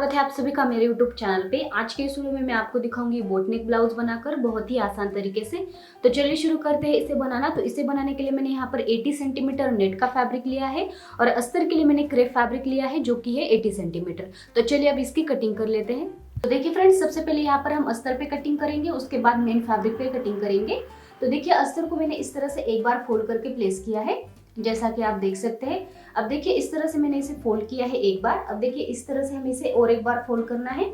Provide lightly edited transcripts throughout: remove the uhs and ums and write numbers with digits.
स्वागत है आप सभी का मेरे YouTube चैनल पे। आज के इस वीडियो में मैं आपको दिखाऊंगी बोट नेक ब्लाउज बनाकर बहुत ही आसान तरीके से। तो चलिए शुरू करते हैं इसे बनाना। तो इसे बनाने के लिए मैंने यहाँ पर 80 सेंटीमीटर नेट का फैब्रिक लिया है और अस्तर के लिए मैंने क्रेप फैब्रिक लिया है जो कि है 80 सेंटीमीटर। तो चलिए अब इसकी कटिंग कर लेते हैं। तो देखिए फ्रेंड्स, सबसे पहले यहाँ पर हम अस्तर पे कटिंग करेंगे, उसके बाद मेन फैब्रिक पे कटिंग करेंगे। तो देखिए अस्तर को मैंने इस तरह से एक बार फोल्ड करके प्लेस किया है, जैसा कि आप देख सकते हैं। अब देखिए इस तरह से मैंने इसे फोल्ड किया है एक बार। अब देखिए इस तरह से हमें इसे और एक बार फोल्ड करना है।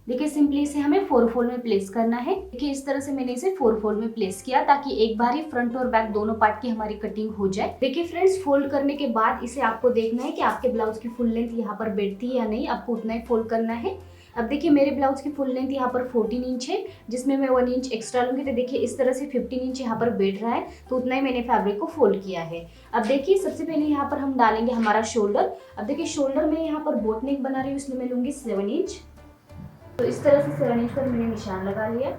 देखिए सिंपली इसे हमें 4 फोल्ड में प्लेस करना है। देखिए इस तरह से मैंने इसे 4 फोल्ड में प्लेस किया ताकि एक बार ही फ्रंट और बैक दोनों पार्ट की हमारी कटिंग हो जाए। देखिए फ्रेंड्स, फोल्ड करने के बाद इसे आपको देखना है कि आपके ब्लाउज की फुल लेंथ यहाँ पर बैठती है या नहीं, आपको उतना ही फोल्ड करना है। अब देखिए मेरे ब्लाउज की फुल लेंथ यहाँ पर 14 इंच है, जिसमें मैं 1 इंच एक्स्ट्रा लूंगी। तो देखिए इस तरह से 15 इंच यहाँ पर बैठ रहा है, तो उतना ही मैंने फैब्रिक को फोल्ड किया है। अब देखिए सबसे पहले यहाँ पर हम डालेंगे हमारा शोल्डर। अब देखिए शोल्डर में यहाँ पर बोट नेक बना रही हूँ, इसलिए मैं लूंगी 7 इंच। तो इस तरह से 7 इंच पर मैंने निशान लगा लिया।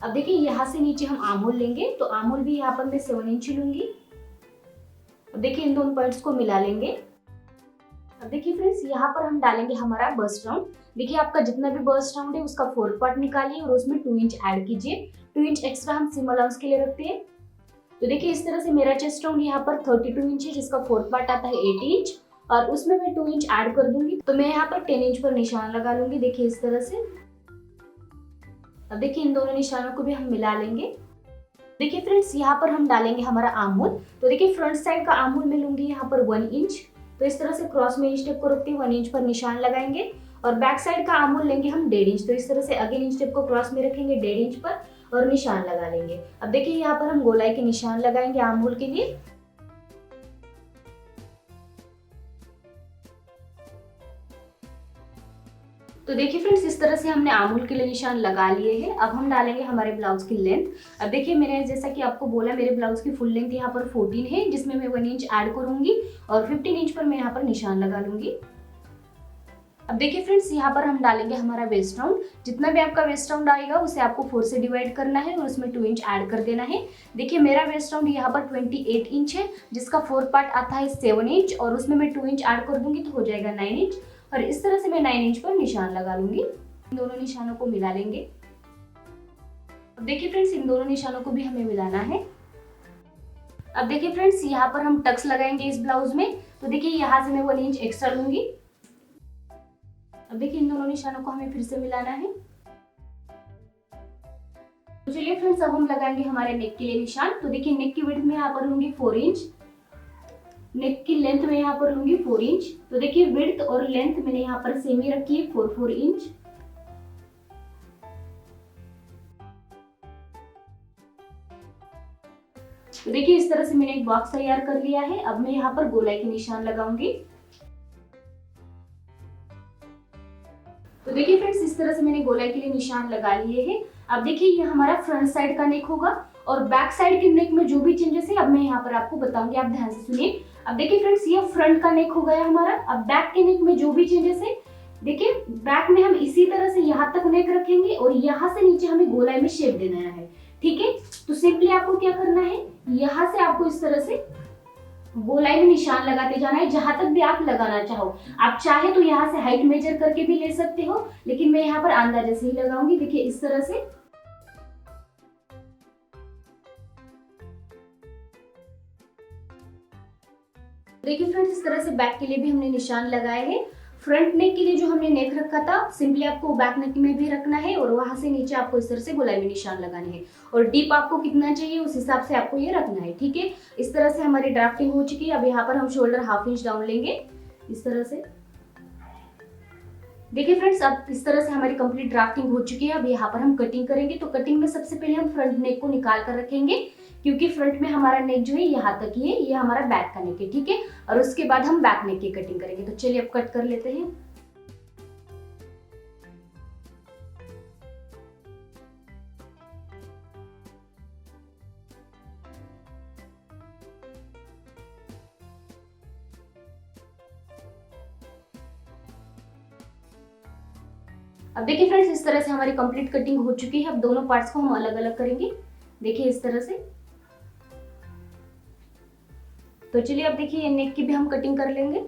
अब देखिए यहाँ से नीचे हम आर्म होल लेंगे, तो आर्म होल भी यहाँ पर मैं 7 इंच लूंगी। अब देखिए इन दोनों पॉइंट्स को मिला लेंगे। अब देखिए फ्रेंड्स, यहाँ पर हम डालेंगे हमारा बस्ट राउंड। देखिए आपका जितना भी बस्ट राउंड है उसका 4 पार्ट निकालिए और उसमें 2 इंच ऐड कीजिए। 2 इंच एक्स्ट्रा हम सिम अलाउंस के लिए रखते हैं। तो देखिए इस तरह से मेरा चेस्ट राउंड यहाँ पर 32 इंच है, जिसका 4 पार्ट आता है 8 इंच, और उसमें मैं 2 इंच ऐड कर दूंगी। तो मैं यहाँ पर 10 इंच पर निशान लगा लूंगी। देखिए इस तरह से। अब देखिए इन दोनों निशानों को भी हम मिला लेंगे। देखिए फ्रेंड्स, यहाँ पर हम डालेंगे हमारा आर्म होल। तो देखिए फ्रंट साइड का आर्म होल मैं लूंगी यहाँ पर 1 इंच। तो इस तरह से क्रॉस में इंच टेप को रखते हुए 1 इंच पर निशान लगाएंगे, और बैक साइड का आर्म होल लेंगे हम 1.5 इंच। तो इस तरह से अगेन इंच टेप को क्रॉस में रखेंगे 1.5 इंच पर और निशान लगा लेंगे। अब देखिए यहाँ पर हम गोलाई के निशान लगाएंगे आर्म होल के लिए। तो देखिए फ्रेंड्स, इस तरह से हमने आर्म होल के लिए निशान लगा लिए हैं। अब हम डालेंगे हमारे ब्लाउज की लेंथ। अब देखिए मैंने जैसा कि आपको बोला, मेरे ब्लाउज की फुल लेंथ यहाँ पर 14 है, जिसमें मैं 1 इंच ऐड करूंगी और 15 इंच पर मैं यहाँ पर निशान लगा लूंगी। अब देखिए फ्रेंड्स, यहाँ पर हम डालेंगे हमारा वेस्ट राउंड। जितना भी आपका वेस्ट राउंड आएगा उसे आपको 4 से डिवाइड करना है और उसमें 2 इंच ऐड कर देना है। देखिए मेरा वेस्ट राउंड यहाँ पर 28 इंच है, जिसका 4 पार्ट आता है 7 इंच, और उसमें मैं 2 इंच ऐड कर दूंगी तो हो जाएगा 9 इंच। और इस तरह से मैं 9 इंच पर निशान लगा लूंगी। इन दोनों निशानों को मिला लेंगे। अब देखिए फ्रेंड्स, इन दोनों निशानों को भी हमें मिलाना है। अब देखिए फ्रेंड्स, यहाँ पर हम टक्स लगाएंगे इस ब्लाउज में। तो देखिए यहाँ से मैं 1 इंच एक्स्ट्रा लूंगी। अब देखिए इन दोनों निशानों को हमें फिर से मिलाना है। तो चलिए फ्रेंड्स, अब हम लगाएंगे हमारे नेक के लिए निशान। तो देखिए नेक की विड्थ में यहाँ पर लूंगी 4 इंच, नेक की लेंथ में यहाँ पर लूंगी 4 इंच। तो देखिए विड्थ और लेंथ मैंने यहाँ पर सेम ही रखी है, 4 इंच। तो देखिए इस तरह से मैंने एक बॉक्स तैयार कर लिया है। अब मैं यहाँ पर गोलाई के निशान लगाऊंगी। तो देखिए फ्रेंड्स, इस तरह से मैंने गोलाई के लिए निशान लगा लिए हैं। अब देखिए ये हमारा फ्रंट साइड का नेक होगा, और बैक साइड के नेक में जो भी चेंजेस है अब मैं यहाँ पर आपको बताऊंगी, आप ध्यान से सुनिए। अब देखिए फ्रेंड्स, ये फ्रंट का नेक हो गया हमारा। अब बैक के नेक में जो भी चेंजेस है, देखिए बैक में हम इसी तरह से यहाँ तक नेक रखेंगे और यहाँ से नीचे हमें गोलाई में शेप देना है। ठीक है, तो सिंपली आपको क्या करना है, यहाँ से आपको इस तरह से गोलाई में निशान लगाते जाना है, जहां तक भी आप लगाना चाहो। आप चाहे तो यहाँ से हाइट मेजर करके भी ले सकते हो, लेकिन मैं यहाँ पर अंदाजे से ही लगाऊंगी। देखिए इस तरह से। देखिए फ्रेंड्स, इस तरह से बैक के लिए भी हमने निशान लगाए हैं। फ्रंट नेक के लिए जो हमने नेक रखा था, सिंपली आपको बैक नेक में भी रखना है, और वहां से नीचे आपको इस तरह से गोलाई में निशान लगाने हैं, और डीप आपको कितना चाहिए उस हिसाब से आपको ये रखना है। ठीक है, इस तरह से हमारी ड्राफ्टिंग हो चुकी है। अब यहाँ पर हम शोल्डर 1/2 इंच डाउन लेंगे इस तरह से। देखिए फ्रेंड्स, अब इस तरह से हमारी कंप्लीट ड्राफ्टिंग हो चुकी है। अब यहाँ पर हम कटिंग करेंगे। तो कटिंग में सबसे पहले हम फ्रंट नेक को निकाल कर रखेंगे, क्योंकि फ्रंट में हमारा नेक जो है यहाँ तक ही है, ये हमारा बैक का नेक है। ठीक है, और उसके बाद हम बैक नेक की कटिंग करेंगे। तो चलिए अब कट कर लेते हैं। अब देखिए फ्रेंड्स, इस तरह से हमारी कंप्लीट कटिंग हो चुकी है। अब दोनों पार्ट्स को हम अलग अलग करेंगे। देखिए इस तरह से। तो चलिए अब देखिए नेक की भी हम कटिंग कर लेंगे।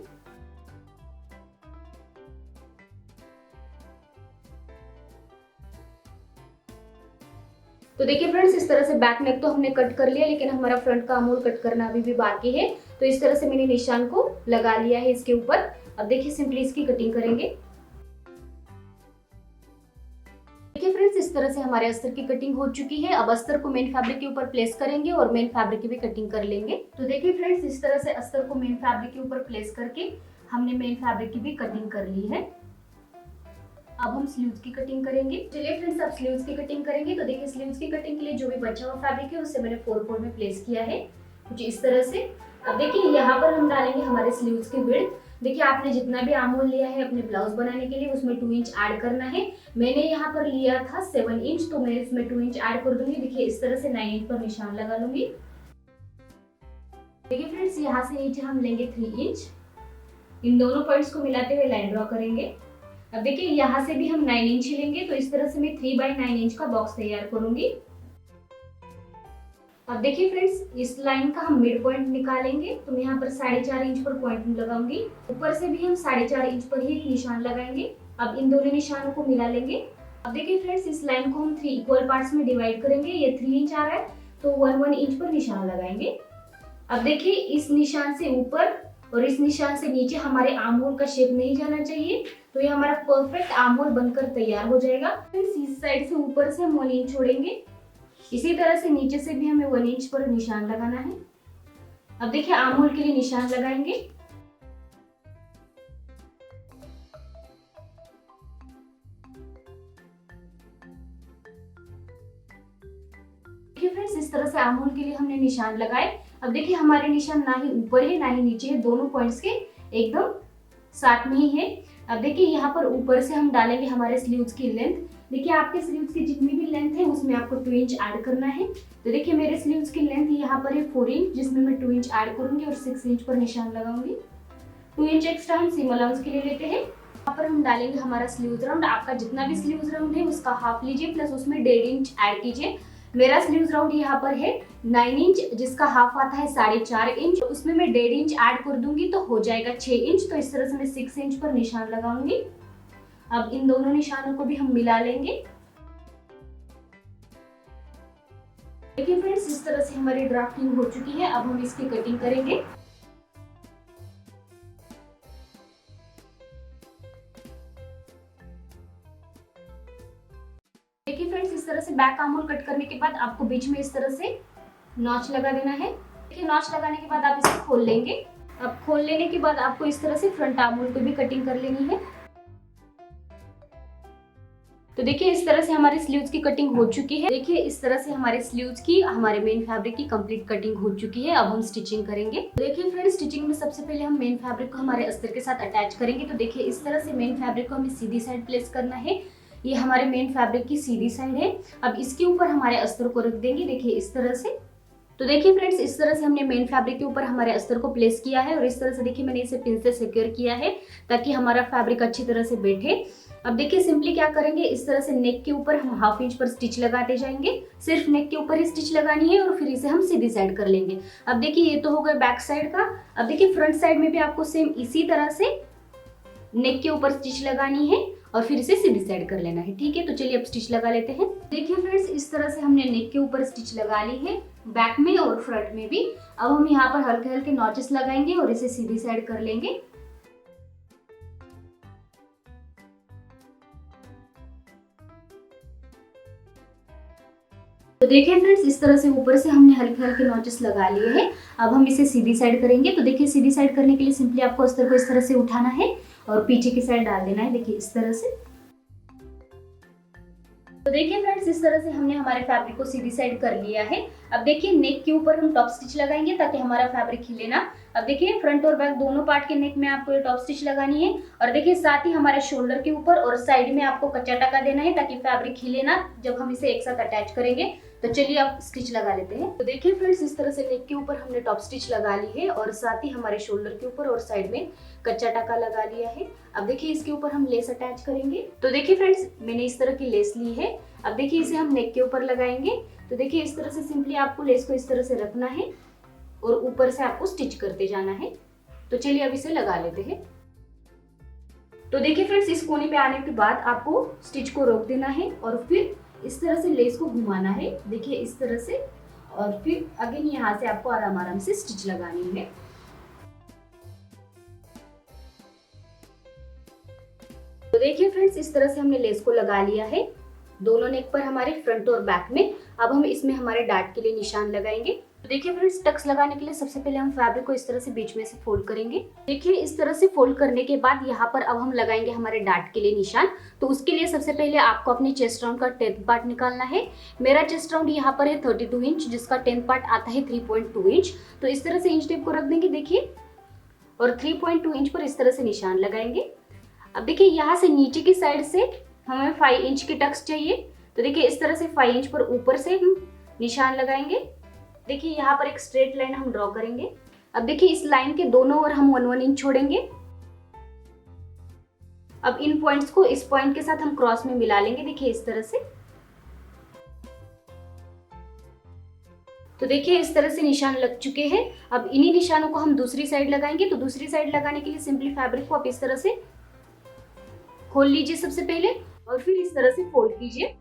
तो देखिए फ्रेंड्स, इस तरह से बैक नेक तो हमने कट कर लिया, लेकिन हमारा फ्रंट का आर्म होल कट करना अभी भी बाकी है। तो इस तरह से मैंने निशान को लगा लिया है इसके ऊपर। अब देखिए सिंपली इसकी कटिंग करेंगे। देखिए फ्रेंड्स, इस तरह से हमारे अस्तर की कटिंग हो चुकी है। अब अस्तर को मेन फैब्रिक के ऊपर प्लेस करेंगे और मेन फैब्रिक की भी कटिंग कर लेंगे। तो देखिए फ्रेंड्स, इस तरह से अस्तर को मेन फैब्रिक के ऊपर प्लेस करके हमने मेन फैब्रिक की भी कटिंग कर ली है। अब हम स्लीव्स की कटिंग करेंगे। चलिए फ्रेंड्स, अब स्लीव्स की कटिंग करेंगे। तो देखिए स्लीव्स की कटिंग के लिए जो भी बचा हुआ फैब्रिक है उसे मैंने 4 में प्लेस किया है कुछ इस तरह से। अब देखिए यहाँ पर हम डालेंगे हमारे स्लीव्स की विड्थ। देखिए आपने जितना भी आर्म होल लिया है अपने ब्लाउज बनाने के लिए उसमें 2 इंच ऐड करना है। मैंने यहाँ पर लिया था 7 इंच, तो मैं इसमें 2 इंच ऐड कर दूंगी। देखिए इस तरह से 9 इंच पर निशान लगा लूंगी। देखिए फ्रेंड्स, यहाँ से नीचे हम लेंगे 3 इंच। इन दोनों पॉइंट्स को मिलाते हुए लाइन ड्रॉ करेंगे। अब देखिए यहाँ से भी हम 9 इंच ही लेंगे, तो इस तरह से मैं 3/9 इंच का बॉक्स तैयार करूंगी। अब देखिए फ्रेंड्स, इस लाइन का हम मिड पॉइंट निकालेंगे। तो मैं यहाँ पर 4.5 इंच पर पॉइंट लगाऊंगी। ऊपर से भी हम 4.5 इंच पर ही एक निशान लगाएंगे। अब इन दोनों निशानों को मिला लेंगे। अब देखिए फ्रेंड्स, इस लाइन को हम 3 इक्वल पार्ट्स में डिवाइड करेंगे। ये 3 इंच आ रहा है, तो 1 इंच पर निशान लगाएंगे। अब देखिए इस निशान से ऊपर और इस निशान से नीचे हमारे आर्म होल का शेप नहीं जाना चाहिए, तो ये हमारा परफेक्ट आर्म होल बनकर तैयार हो जाएगा। इस साइड से ऊपर से हम 1 इंच छोड़ेंगे। इसी तरह से नीचे से भी हमें 1 इंच पर निशान लगाना है। अब देखिए आर्म होल के लिए निशान लगाएंगे। देखिए फ्रेंड्स, इस तरह से आर्म होल के लिए हमने निशान लगाए। अब देखिए हमारे निशान ना ही ऊपर है ना ही नीचे है, दोनों पॉइंट्स के एकदम साथ में ही है। अब देखिए यहाँ पर ऊपर से हम डालेंगे हमारे स्लीव्स की लेंथ। देखिए आपके स्लीव्स की जितनी भी लेंथ है उसमें आपको 2 इंच ऐड करना है। तो देखिए मेरे स्लीव्स की लेंथ यहाँ पर है 4 इंच, जिसमें मैं 2 इंच ऐड करूंगी और 6 इंच पर निशान लगाऊंगी। 2 इंच एक्स्ट्रा हम सीम अलाउंस के लिए लेते हैं। यहाँ पर हम डालेंगे हमारा स्लीव्स राउंड। आपका जितना भी स्लीव्स राउंड है उसका हाफ लीजिए, प्लस उसमें 1.5 इंच ऐड कीजिए। मेरा स्लीव्स राउंड यहाँ पर है 9 इंच, जिसका हाफ आता है 4.5 इंच। उसमें मैं 1.5 इंच ऐड कर दूंगी तो हो जाएगा 6 इंच। तो इस तरह से मैं 6 इंच पर निशान लगाऊंगी। अब इन दोनों निशानों को भी हम मिला लेंगे। देखिए फ्रेंड्स, इस तरह से हमारी ड्राफ्टिंग हो चुकी है। अब हम इसकी कटिंग करेंगे। देखिए फ्रेंड्स, इस तरह से बैक आर्म होल कट करने के बाद आपको बीच में इस तरह से नॉच लगा देना है। देखिए नॉच लगाने के बाद आप इसे खोल लेंगे। अब खोल लेने के बाद आपको इस तरह से फ्रंट आर्म होल को भी कटिंग कर लेनी है। तो देखिए इस तरह से हमारे स्लीव्स की कटिंग हो चुकी है। देखिए इस तरह से हमारे स्लीव्स की, हमारे मेन फैब्रिक की कंप्लीट कटिंग हो चुकी है। अब हम स्टिचिंग करेंगे। देखिए फ्रेंड्स, स्टिचिंग में सबसे पहले हम मेन फैब्रिक को हमारे अस्तर के साथ अटैच करेंगे। तो देखिए इस तरह से मेन फैब्रिक को हमें सीधी साइड प्लेस करना है। ये हमारे मेन फैब्रिक की सीधी साइड है। अब इसके ऊपर हमारे अस्तर को रख देंगे। देखिए इस तरह से। तो देखिए फ्रेंड्स, इस तरह से हमने मेन फैब्रिक के ऊपर हमारे अस्तर को प्लेस किया है और इस तरह से देखिए मैंने इसे पिन से सिक्योर किया है ताकि हमारा फैब्रिक अच्छी तरह से बैठे। अब देखिए सिंपली क्या करेंगे, इस तरह से नेक के ऊपर हम हाफ इंच पर स्टिच लगाते जाएंगे। सिर्फ नेक के ऊपर ही स्टिच लगानी है और फिर इसे हम सीधी साइड कर लेंगे। अब देखिए ये तो हो गया बैक साइड का। अब देखिए फ्रंट साइड में भी आपको सेम इसी तरह से नेक के ऊपर स्टिच लगानी है और फिर इसे सीधी साइड कर लेना है। ठीक है, तो चलिए अब स्टिच लगा लेते हैं। देखिए फ्रेंड्स, इस तरह से हमने नेक के ऊपर स्टिच लगा ली है, बैक में और फ्रंट में भी। अब हम यहाँ पर हल्के हल्के नॉचेस लगाएंगे और इसे सीधी साइड कर लेंगे। तो देखिए फ्रेंड्स, इस तरह से ऊपर से हमने हल्के हल्के नॉचेस लगा लिए हैं। अब हम इसे सीधी साइड करेंगे। तो देखिए सीधी साइड करने के लिए सिंपली आपको अस्तर को इस तरह से उठाना है और पीछे की साइड डाल देना है। देखिए इस तरह से। तो देखिए फ्रेंड्स, इस तरह से हमने हमारे फैब्रिक को सीधी साइड कर लिया है। अब देखिए नेक के ऊपर हम टॉप स्टिच लगाएंगे ताकि हमारा फैब्रिक हिले ना। अब देखिए फ्रंट और बैक दोनों पार्ट के नेक में आपको ये टॉप स्टिच लगानी है और देखिए साथ ही हमारे शोल्डर के ऊपर और साइड में आपको कच्चा टाका देना है ताकि फैब्रिक हिले ना जब हम इसे एक साथ अटैच करेंगे। तो चलिए अब स्टिच लगा लेते हैं। तो देखिए फ्रेंड्स, इस तरह से नेक के ऊपर हमने टॉप स्टिच लगा ली है और साथ ही हमारे शोल्डर के ऊपर और साइड में कच्चा टाका लगा लिया है। अब देखिए इसके ऊपर हम लेस अटैच करेंगे। तो देखिए फ्रेंड्स, मैंने इस तरह की लेस ली है। अब देखिए इसे हम नेक के ऊपर लगाएंगे। तो देखिए इस तरह से सिंपली आपको लेस को इस तरह से रखना है और ऊपर से आपको स्टिच करते जाना है। तो चलिए अब इसे लगा लेते हैं। तो देखिए फ्रेंड्स, इस कोने पे आने के बाद आपको स्टिच को रोक देना है और फिर इस तरह से लेस को घुमाना है, देखिए इस तरह से, और फिर अगेन यहाँ से आपको आराम आराम से स्टिच लगानी है। तो देखिए फ्रेंड्स, इस तरह से हमने लेस को लगा लिया है दोनों नेक पर हमारे फ्रंट और बैक में। अब हम इसमें हमारे डार्ट के लिए निशान लगाएंगे। तो देखिए फ्रेंड्स, टक्स लगाने के लिए सबसे पहले हम फैब्रिक को इस तरह से बीच में से फोल्ड करेंगे। देखिए इस तरह से फोल्ड करने के बाद यहाँ पर अब हम लगाएंगे हमारे डार्ट के लिए निशान। तो उसके लिए सबसे पहले आपको अपनी चेस्ट राउंड का 10th पार्ट निकालना है। मेरा चेस्ट राउंड यहाँ पर है 32 इंच, जिसका 10th पार्ट आता है 3.2 इंच। तो इस तरह से इंच टेप को रख देंगे देखिए, और 3.2 इंच पर इस तरह से निशान लगाएंगे। अब देखिए यहाँ से नीचे की साइड से हमें 5 इंच की टक्स चाहिए। तो देखिए इस तरह से 5 इंच पर ऊपर से हम निशान लगाएंगे। देखिए यहाँ पर एक स्ट्रेट लाइन हम ड्रॉ करेंगे। अब देखिए इस लाइन के दोनों ओर हम 1-1 इंच छोड़ेंगे। अब इन पॉइंट्स को इस पॉइंट के साथ हम क्रॉस में मिला लेंगे, देखिए इस तरह से। तो देखिए इस तरह से निशान लग चुके हैं। अब इन्हीं निशानों को हम दूसरी साइड लगाएंगे। तो दूसरी साइड लगाने के लिए सिंपली फैब्रिक को आप इस तरह से खोल लीजिए सबसे पहले, और फिर इस तरह से फोल्ड कीजिए।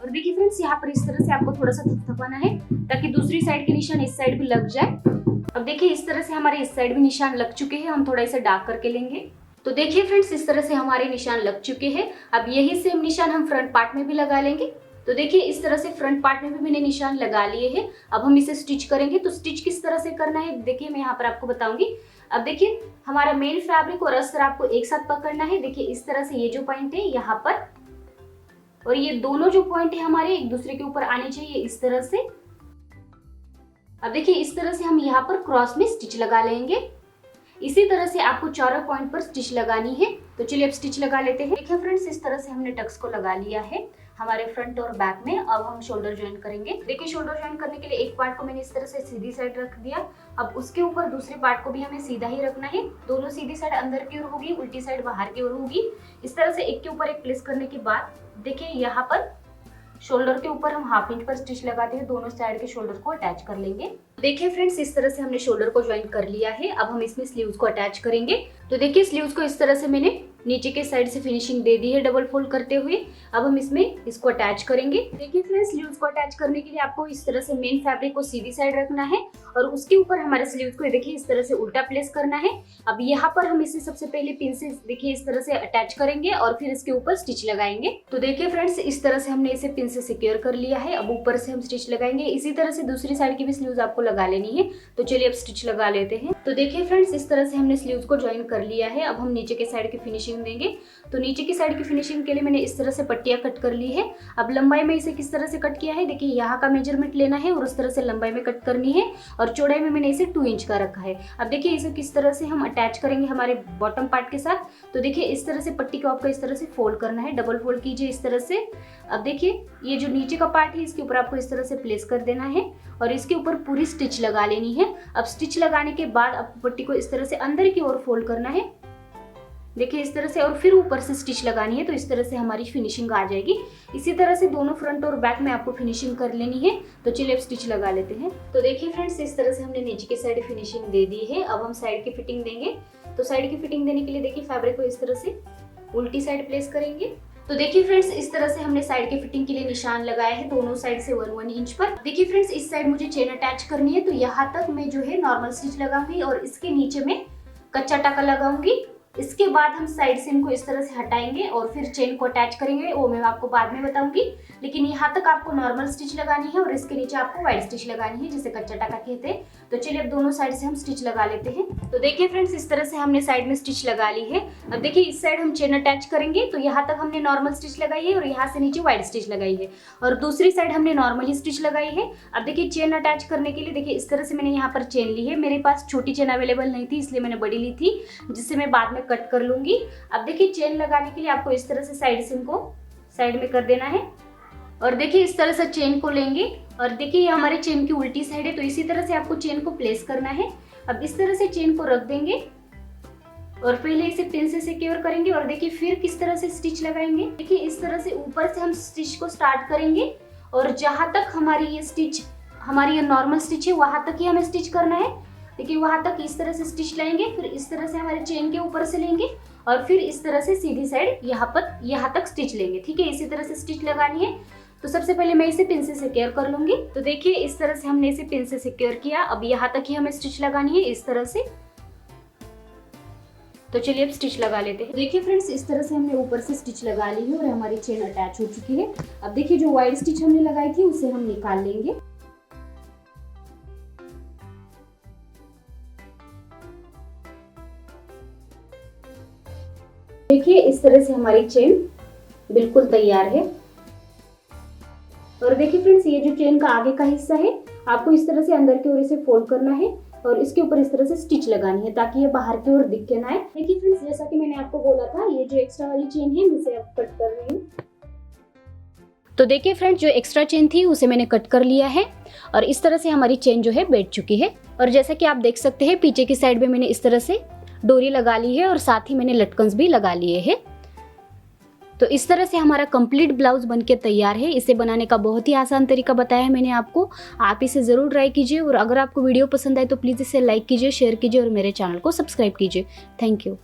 और देखिए फ्रेंड्स, यहाँ पर इस तरह से आपको थोड़ा सा थपथपाना है ताकि दूसरी साइड के निशान इस साइड भी लग जाए। अब देखिए इस तरह से हमारे इस साइड भी निशान लग चुके हैं। हम थोड़ा इसे डार्क करके लेंगे। तो देखिए फ्रेंड्स, इस तरह से हमारे निशान लग चुके हैं। अब यही सेम निशान हम फ्रंट पार्ट में भी लगा लेंगे। तो देखिए इस तरह से फ्रंट पार्ट में भी मैंने निशान लगा लिए हैं। अब हम इसे स्टिच करेंगे। तो स्टिच किस तरह से करना है देखिए मैं यहाँ पर आपको बताऊंगी। अब देखिए हमारा मेन फैब्रिक और अस्तर आपको एक साथ पकड़ना है। देखिए इस तरह से ये जो पॉइंट है यहाँ पर, और ये दोनों जो पॉइंट है हमारे एक दूसरे के ऊपर आने चाहिए इस तरह से। अब देखिए इस तरह से हम यहाँ पर क्रॉस में स्टिच लगा लेंगे। इसी तरह से आपको चारों पॉइंट पर स्टिच लगानी है। तो चलिए अब स्टिच लगा लेते हैं। देखिए फ्रेंड्स, इस तरह से हमने टक्स को लगा लिया है हमारे फ्रंट और बैक में। अब हम शोल्डर ज्वाइन करेंगे। देखिए शोल्डर ज्वाइन करने के लिए एक पार्ट को मैंने इस तरह से सीधी साइड रख दिया। अब उसके ऊपर दूसरे पार्ट को भी हमें सीधा ही रखना है। दोनों सीधी साइड अंदर की ओर होगी, उल्टी साइड बाहर की ओर होगी। इस तरह से एक के ऊपर एक प्लेस करने के बाद देखिए यहाँ पर शोल्डर के ऊपर हम 1/2 इंच पर स्टिच लगाते हुए दोनों साइड के शोल्डर को अटैच कर लेंगे। देखिए फ्रेंड्स, इस तरह से हमने शोल्डर को ज्वाइन कर लिया है। अब हम इसमें स्लीव्स को अटैच करेंगे। तो देखिए स्लीव्स को इस तरह से मैंने नीचे के साइड से फिनिशिंग दे दी है डबल फोल्ड करते हुए। अब हम इसमें इसको अटैच करेंगे। देखिए फ्रेंड्स, स्लीव्स को अटैच करने के लिए आपको इस तरह से मेन फैब्रिक को सीधी साइड रखना है और उसके ऊपर हमारे स्लीव्स को देखिए इस तरह से उल्टा प्लेस करना है। अब यहाँ पर हम इसे सबसे पहले पिन से देखिए इस तरह से अटैच करेंगे और फिर इसके ऊपर स्टिच लगाएंगे। तो देखिए फ्रेंड्स, इस तरह से हमने इसे पिन से सिक्योर कर लिया है। अब ऊपर से हम स्टिच लगाएंगे। इसी तरह से दूसरी साइड की भी स्लीव्स आपको लगा लेनी है। तो चलिए अब स्टिच लगा लेते हैं। तो देखिए फ्रेंड्स, इस तरह से हमने स्लीव्स को ज्वाइन कर लिया है। अब हम नीचे के साइड की फिनिशिंग देंगे। तो नीचे की साइड की फिनिशिंग के लिए मैंने इस तरह से पट्टियां कट कर ली है। अब लंबाई में इसे किस तरह से कट किया है देखिए, यहाँ का मेजरमेंट लेना है और उस तरह से लंबाई में कट करनी है। और चौड़ाई में मैंने इसे 2 इंच का रखा है। अब देखिए इसे किस तरह से हम अटैच करेंगे हमारे बॉटम पार्ट के साथ। तो देखिए इस तरह से पट्टी को आपको इस तरह से फोल्ड करना है, डबल फोल्ड कीजिए इस तरह से। अब देखिए ये जो नीचे का पार्ट है इसके ऊपर आपको इस तरह से प्लेस कर देना है और इसके ऊपर पूरी स्टिच लगा लेनी है। अब स्टिच लगाने के बाद आपको पट्टी को इस तरह से अंदर की ओर फोल्ड करना है, देखिए इस तरह से, और फिर ऊपर से स्टिच लगानी है। तो इस तरह से हमारी फिनिशिंग आ जाएगी। इसी तरह से दोनों फ्रंट और बैक में आपको फिनिशिंग कर लेनी है। तो चलिए अब स्टिच लगा लेते हैं। तो देखिए फ्रेंड्स, इस तरह से हमने नीचे की साइड फिनिशिंग दे दी है। अब हम साइड की फिटिंग देंगे। तो साइड की फिटिंग देने के लिए देखिए फैब्रिक को इस तरह से उल्टी साइड प्लेस करेंगे। तो देखिए फ्रेंड्स, इस तरह से हमने साइड की फिटिंग के लिए निशान लगाया है दोनों साइड से 1-1 इंच पर। देखिए फ्रेंड्स, इस साइड मुझे चेन अटैच करनी है। तो यहाँ तक मैं जो है नॉर्मल स्टिच लगाऊंगी और इसके नीचे में कच्चा टाका लगाऊंगी। इसके बाद हम साइड से इनको इस तरह से हटाएंगे और फिर चेन को अटैच करेंगे, वो मैं आपको बाद में बताऊंगी। लेकिन यहाँ तक आपको नॉर्मल स्टिच लगानी है और इसके नीचे आपको वाइड स्टिच लगानी है, जिसे कच्चा टाका कहते हैं। तो चलिए अब दोनों साइड से हम स्टिच लगा लेते हैं। तो देखिए फ्रेंड्स, इस तरह से हमने साइड में स्टिच लगा ली है। अब देखिए इस साइड हम चेन अटैच करेंगे। तो यहाँ तक हमने नॉर्मल स्टिच लगाई है और यहाँ से नीचे वाइड स्टिच लगाई है, और दूसरी साइड हमने नॉर्मली स्टिच लगाई है। अब देखिए चेन अटैच करने के लिए देखिए इस तरह से मैंने यहाँ पर चेन ली है। मेरे पास छोटी चेन अवेलेबल नहीं थी, इसलिए मैंने बड़ी ली थी, जिससे मैं बाद में कट कर लूंगी। अब देखिए चेन लगाने के लिए आपको इस तरह से साइड से इनको साइड में कर देना है और देखिए इस तरह से चेन को लेंगे। और देखिए ये हमारे चेन की उल्टी साइड है, तो इसी तरह से आपको चेन को प्लेस करना है। अब इस तरह से चेन को रख देंगे और पहले इसे पिन से सिक्योर करेंगे और देखिए फिर किस तरह से स्टिच लगाएंगे। देखिए इस तरह से ऊपर से हम स्टिच को स्टार्ट करेंगे और जहां तक हमारी ये नॉर्मल स्टिच है वहां तक ही हमें स्टिच करना है। देखिए वहां तक इस तरह से स्टिच लाएंगे, फिर इस तरह से हमारे चेन के ऊपर से लेंगे और फिर इस तरह से सीधी साइड यहाँ तक स्टिच लेंगे। ठीक है, इसी तरह से स्टिच लगानी है। तो सबसे पहले मैं इसे पिन से सिक्योर कर लूंगी। तो देखिए इस तरह से हमने इसे पिन से सिक्योर किया। अब यहाँ तक ही हमें स्टिच लगानी है इस तरह से। तो चलिए अब स्टिच लगा लेते हैं। देखिए फ्रेंड्स, इस तरह से हमने ऊपर से स्टिच लगा ली है और हमारी चेन अटैच हो चुकी है। अब देखिए जो वाइड स्टिच हमने लगाई थी उसे हम निकाल लेंगे। देखिए इस तरह से हमारी चेन बिल्कुल तैयार है। और देखिए फ्रेंड्स, ये जो चेन का आगे का हिस्सा है आपको इस तरह से अंदर की ओर इसे फोल्ड करना है और इसके ऊपर इस तरह से स्टिच लगानी है ताकि ये बाहर की ओर दिख के ना आए। देखिए फ्रेंड्स, जैसा कि मैंने आपको बोला था, ये जो एक्स्ट्रा वाली चेन है मैं इसे अब कट कर रही हूँ। तो देखिए फ्रेंड्स, जो एक्स्ट्रा चेन थी उसे मैंने कट कर लिया है और इस तरह से हमारी चेन जो है बैठ चुकी है। और जैसा कि आप देख सकते हैं पीछे की साइड में मैंने इस तरह से डोरी लगा ली है और साथ ही मैंने लटकन्स भी लगा लिए हैं। तो इस तरह से हमारा कंप्लीट ब्लाउज बनके तैयार है। इसे बनाने का बहुत ही आसान तरीका बताया है मैंने आपको। आप इसे ज़रूर ट्राई कीजिए और अगर आपको वीडियो पसंद आए तो प्लीज़ इसे लाइक कीजिए, शेयर कीजिए और मेरे चैनल को सब्सक्राइब कीजिए। Thank you.